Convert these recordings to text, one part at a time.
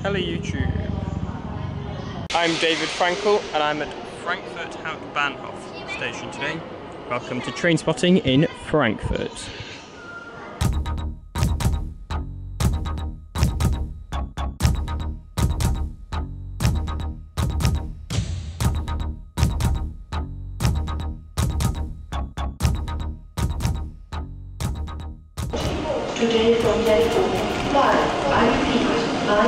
Hello YouTube. I'm David Frankel and I'm at Frankfurt Hauptbahnhof station today. Welcome to Trainspotting in Frankfurt. Today from platform 5, I repeat, IC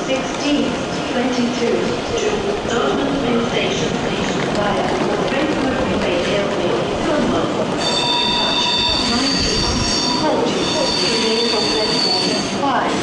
1622 to Dortmund Main Station via Frankfurt Hbf Frankfurt. Departure 1940. Today from platform 5.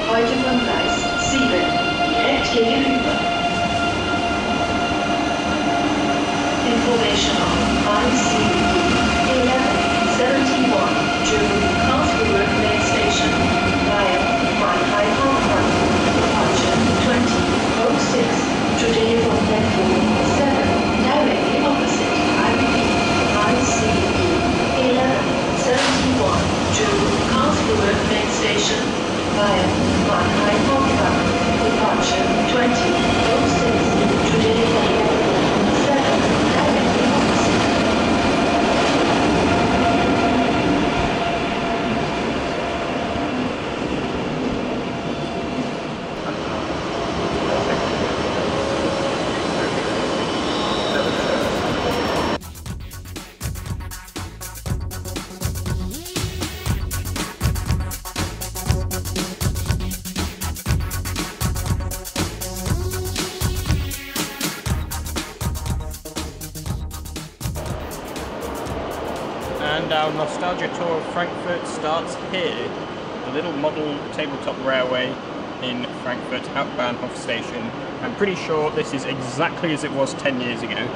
Heute von Gleis 7, direkt hier gegenüber. Information on IC 1171 to Frankfurt Main Station via Mannheim Hauptbahnhof, departure 2006, today from platform 7, directly opposite, I repeat, IC 1171 to Frankfurt Main Station via Mannheim Hauptbahnhof, departure 2006, today from platform 7, directly opposite. And our nostalgia tour of Frankfurt starts here, the little model tabletop railway in Frankfurt Hauptbahnhof station. I'm pretty sure this is exactly as it was 10 years ago.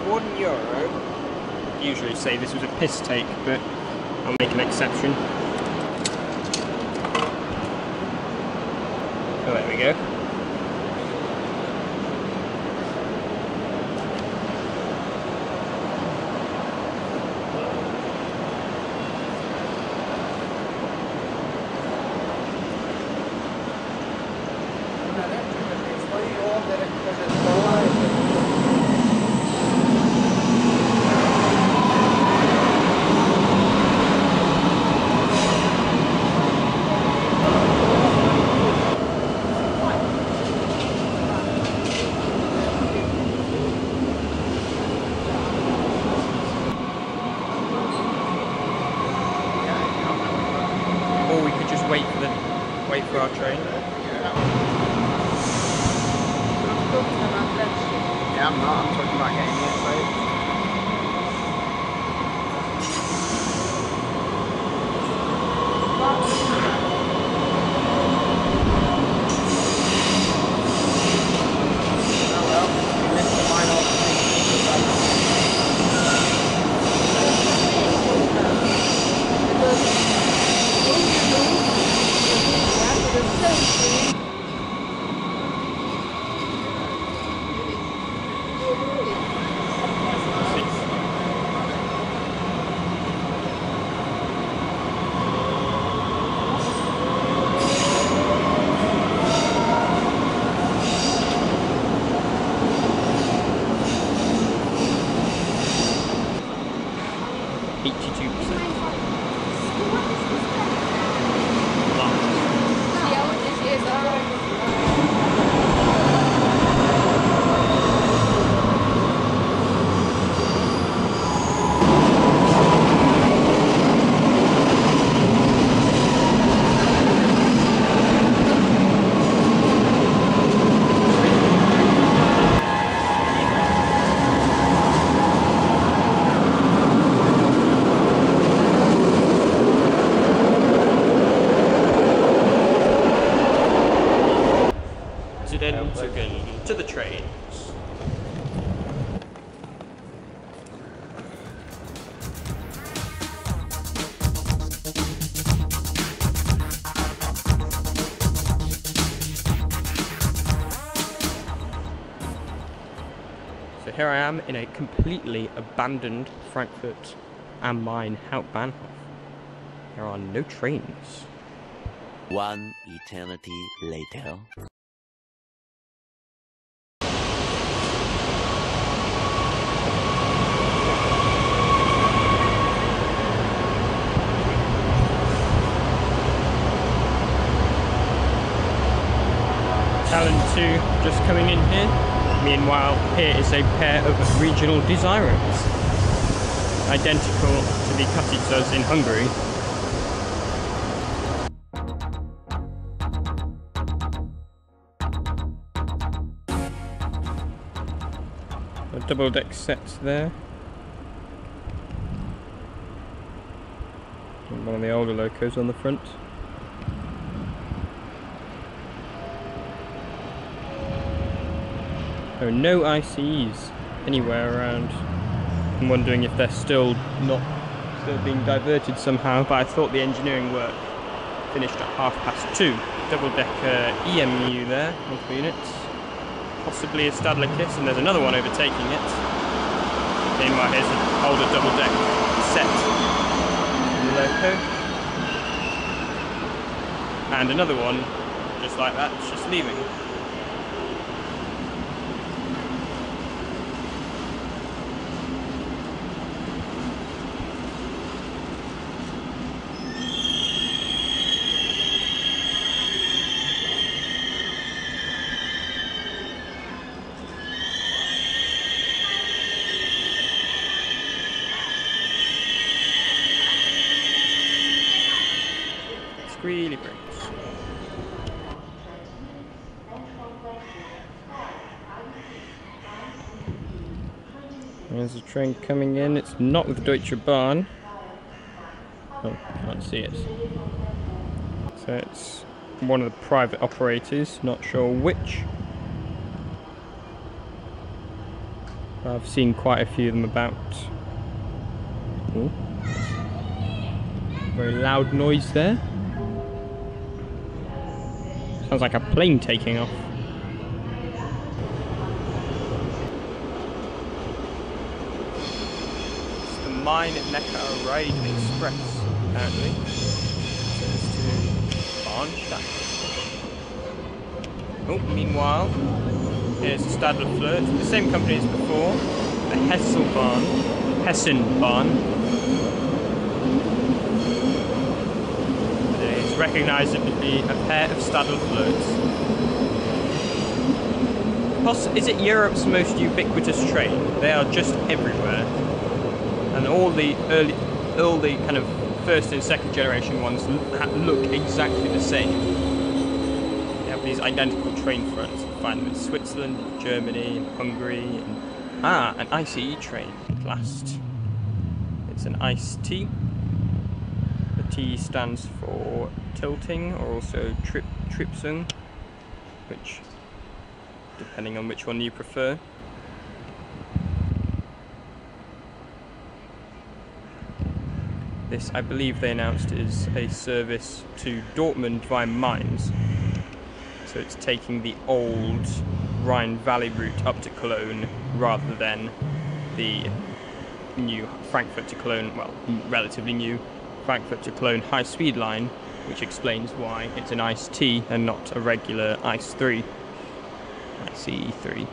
€1. Usually say this was a piss take, but I'll make an exception. So there we go. Or we could just wait for our train. Yeah, I'm not. I'm talking about getting here safe. Oh well, we missed the final. here I am in a completely abandoned Frankfurt-am-Main Hbf. There are no trains. One eternity later. Talon 2 just coming in here. Meanwhile, here is a pair of regional desirants, identical to the Katitas in Hungary. A double deck sets there. And one of the older locos on the front. There are no ICEs anywhere around. I'm wondering if they're still being diverted somehow, but I thought the engineering work finished at 2:30. Double-decker EMU there, multiple units. Possibly a Stadler Kiss, and there's another one overtaking it. Meanwhile, here's an older double-deck set loco. And another one, just like that, just leaving. Really breaks. There's a train coming in. It's not with Deutsche Bahn. Oh, can't see it. So it's one of the private operators, not sure which. I've seen quite a few of them about. Ooh. Very loud noise there. Sounds like a plane taking off. It's the Main Neckar Ride Express, apparently. So it's to Bahnstadt. Oh, meanwhile, here's the Stadler Flirts, the same company as before, the Hessenbahn. Recognisably a pair of Stadler Flirts. Is it Europe's most ubiquitous train? They are just everywhere, and all the kind of first and second generation ones look exactly the same. They have these identical train fronts. You find them in Switzerland, in Germany, in Hungary, and an ICE train at last. It's an iced T. T stands for tilting, or also Tripsung, which, depending on which one you prefer. This, I believe they announced, is a service to Dortmund via Mainz. So it's taking the old Rhine Valley route up to Cologne, rather than the new Frankfurt to Cologne, well, relatively new Frankfurt to Cologne high-speed line, which explains why it's an ICE T and not a regular ICE 3, ICE 3.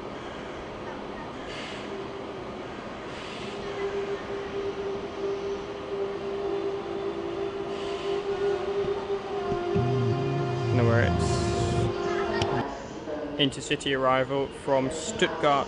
Now where it's intercity arrival from Stuttgart.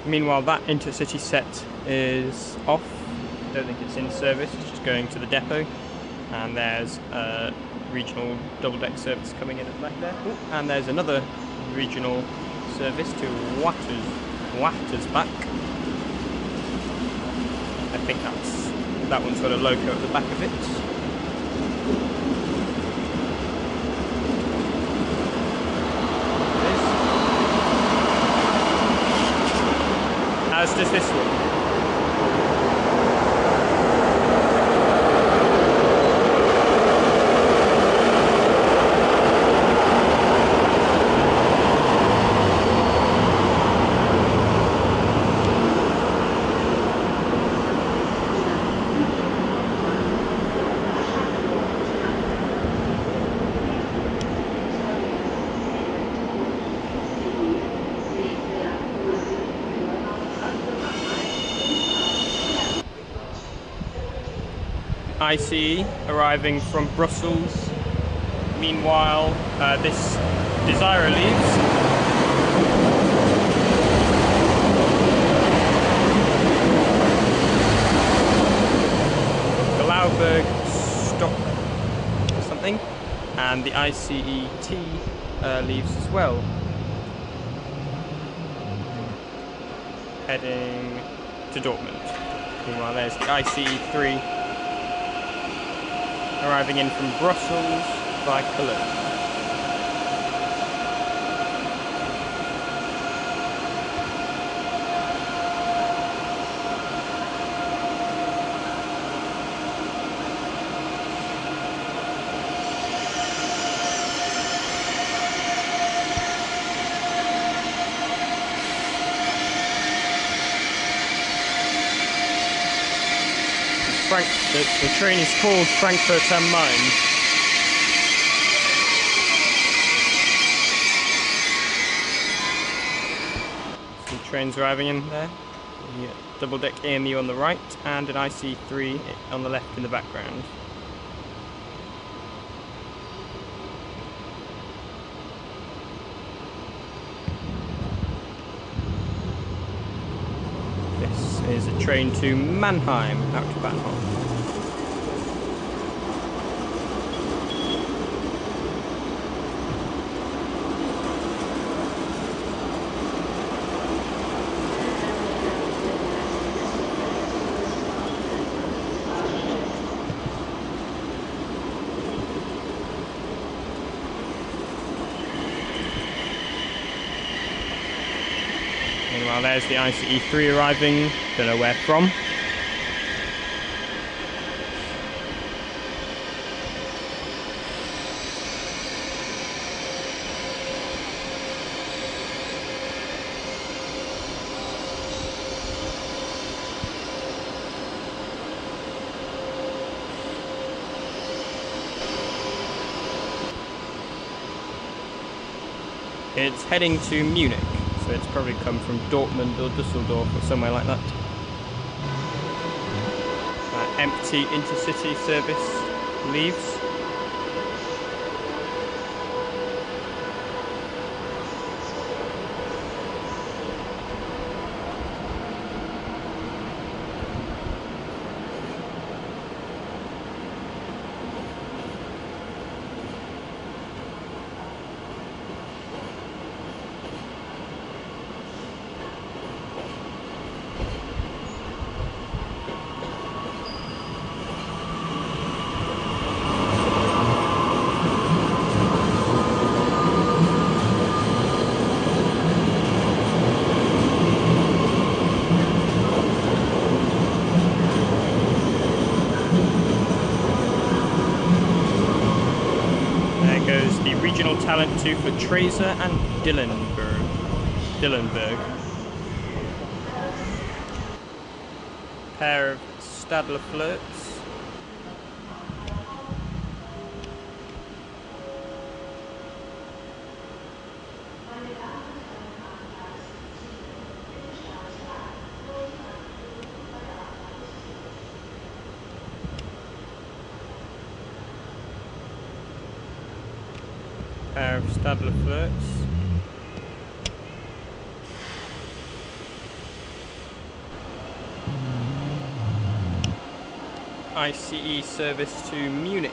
Meanwhile, that intercity set is off. I don't think it's in service, it's just going to the depot. And there's a regional double-deck service coming in at the back there. Ooh, and there's another regional service to Wattersbach. I think that one's got a logo at the back of it. As does this one. ICE arriving from Brussels. Meanwhile, this Desira leaves. Glauberg Stock or something, and the ICET leaves as well. Heading to Dortmund. Meanwhile, there's the ICE3 arriving in from Brussels by Cologne. The train is called Frankfurt-am-Main. Some trains arriving in there. The double-deck AMU on the right and an IC3 on the left in the background. This is a train to Mannheim, out to Bahnhof. Meanwhile, there's the ICE3 arriving, don't know where from. It's heading to Munich. So it's probably come from Dortmund or Dusseldorf or somewhere like that. Empty intercity service leaves. Regional talent 2 for Tracer and Dillenberg. Pair of Stadler Flirts. Pair of Stadler Flirts. ICE service to Munich.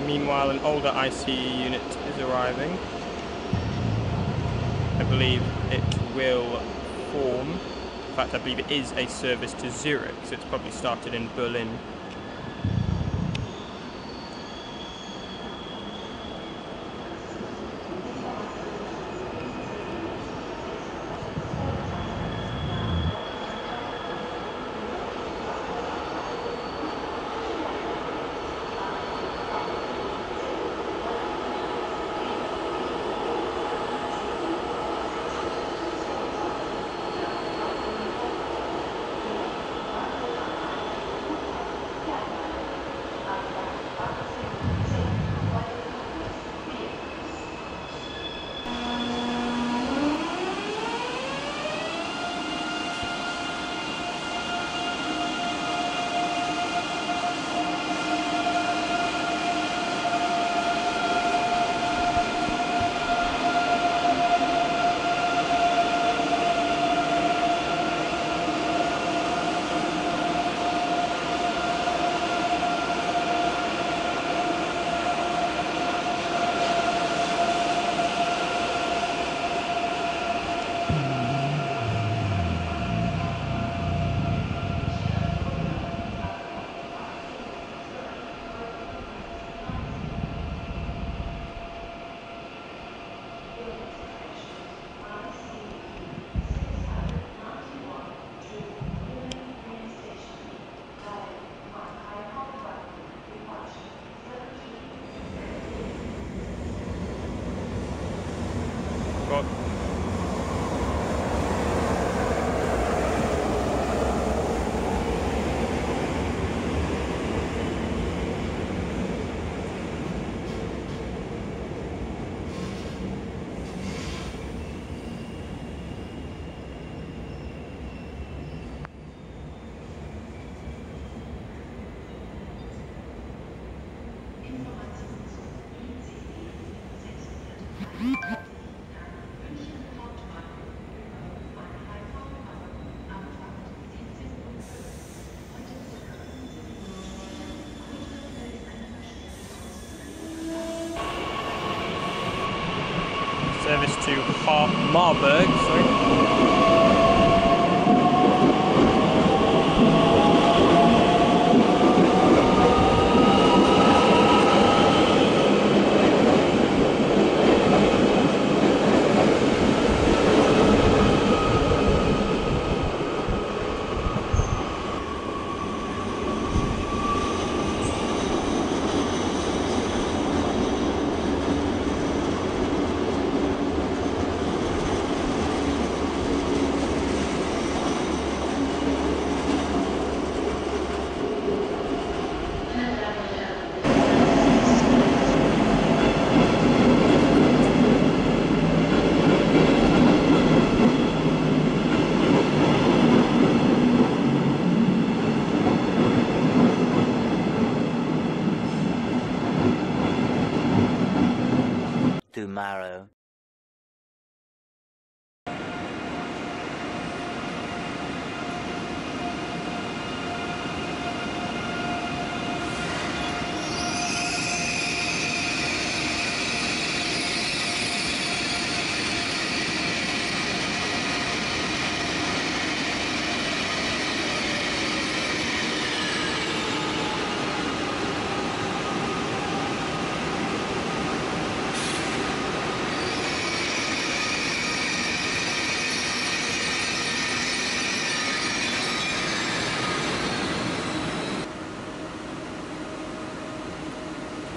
Meanwhile, an older ICE unit is arriving. I believe it will form, in fact I believe it is a service to Zurich, so it's probably started in Berlin. Service to Marburg, sorry. Tomorrow.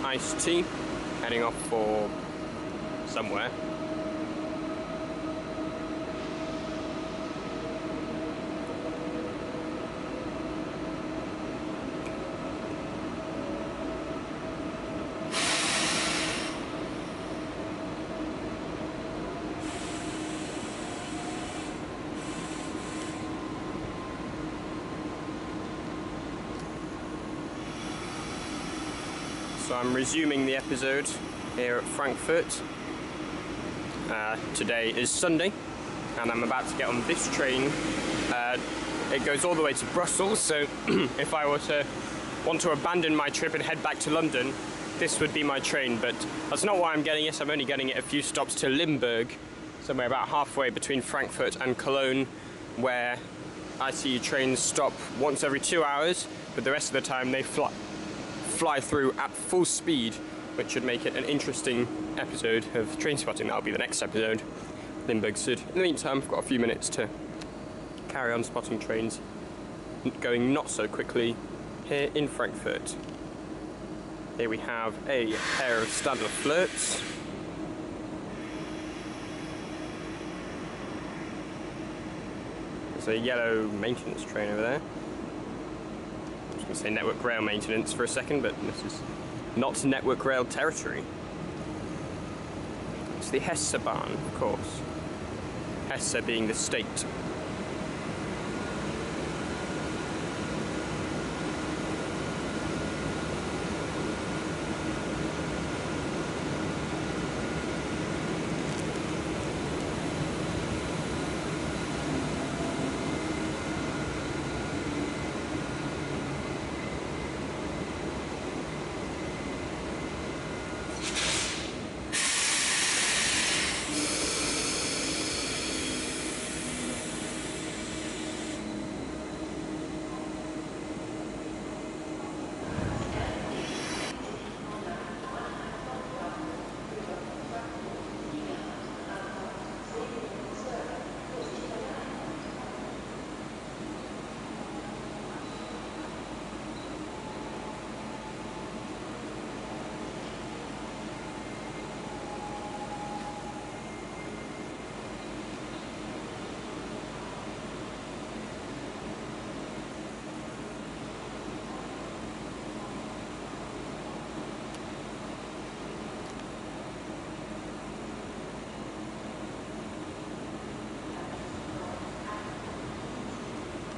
Iced tea, heading off for somewhere. So I'm resuming the episode here at Frankfurt. Today is Sunday, and I'm about to get on this train. It goes all the way to Brussels, so if I were to want to abandon my trip and head back to London, this would be my train, but that's not why I'm getting it. I'm only getting it a few stops to Limburg, somewhere about halfway between Frankfurt and Cologne, where ICE trains stop once every 2 hours, but the rest of the time they fly through at full speed, which should make it an interesting episode of Trainspotting. That'll be the next episode, Limburg Sud. In the meantime, I've got a few minutes to carry on spotting trains going not so quickly here in Frankfurt. Here we have a pair of Stadler Flirts. There's a yellow maintenance train over there. I was going to say Network Rail maintenance for a second, but this is not Network Rail territory. It's the S-Bahn, of course. Hesse being the state.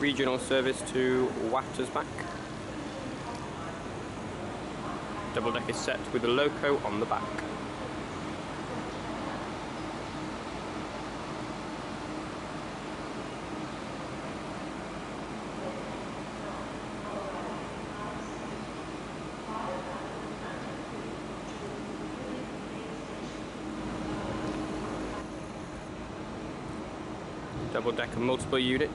Regional service to Wattersbach. Double deck is set with a loco on the back. Double decker multiple unit.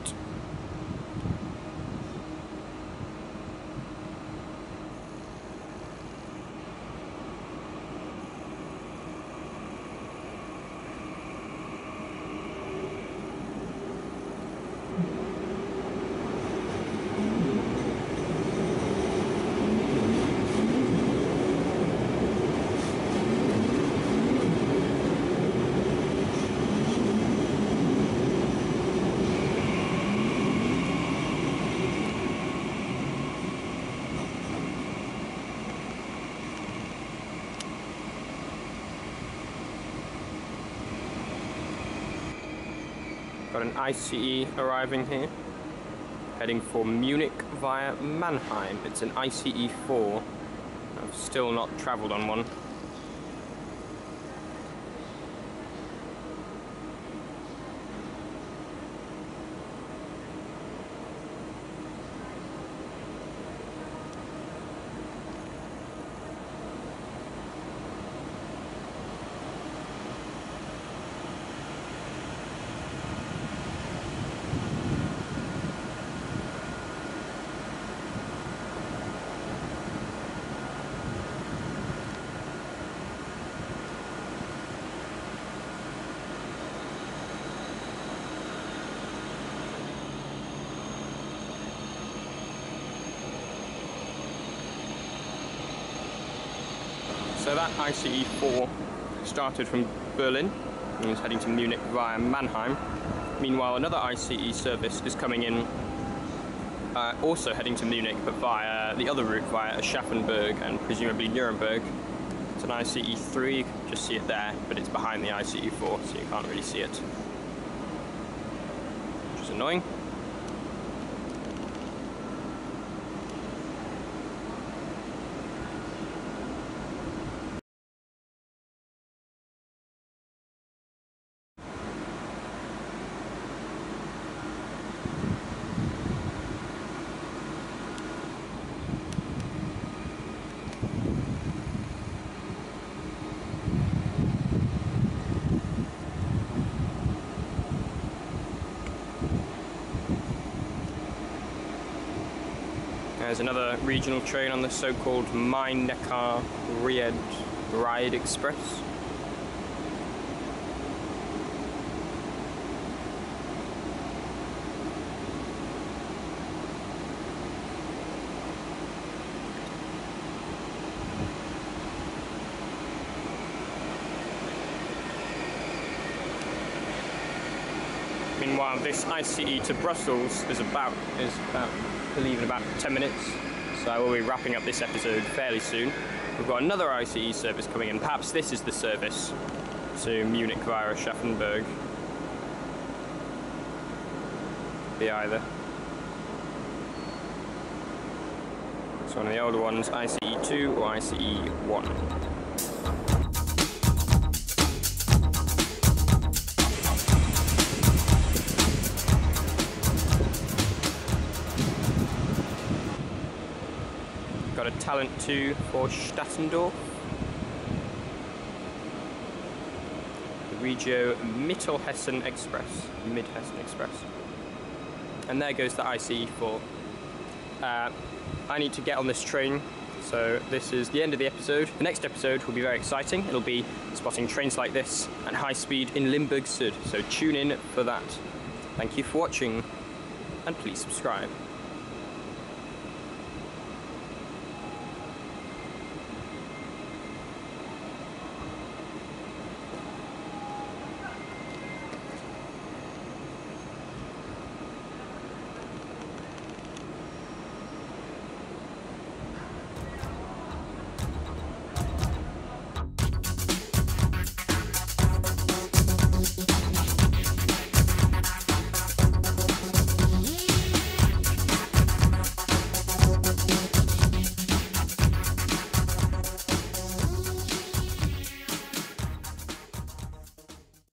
Got an ICE arriving here, heading for Munich via Mannheim. It's an ICE 4. I've still not travelled on one. So that ICE 4 started from Berlin and is heading to Munich via Mannheim. Meanwhile, another ICE service is coming in, also heading to Munich, but via the other route via Aschaffenburg and presumably Nuremberg. It's an ICE 3, you can just see it there, but it's behind the ICE 4, so you can't really see it, which is annoying. There's another regional train on the so-called Main-Neckar-Ride Express. Meanwhile, this ICE to Brussels is about, I believe, in about 10 minutes. So I will be wrapping up this episode fairly soon. We've got another ICE service coming in. Perhaps this is the service to Munich via Aschaffenburg. Be either. It's one of the older ones, ICE 2 or ICE 1. Got a Talent 2 for Stassendorf. The Regio Mittelhessen Express. Mid-Hessen Express. And there goes the ICE 4. I need to get on this train, so this is the end of the episode. The next episode will be very exciting. It'll be spotting trains like this at high speed in Limburg Süd, so tune in for that. Thank you for watching, and please subscribe.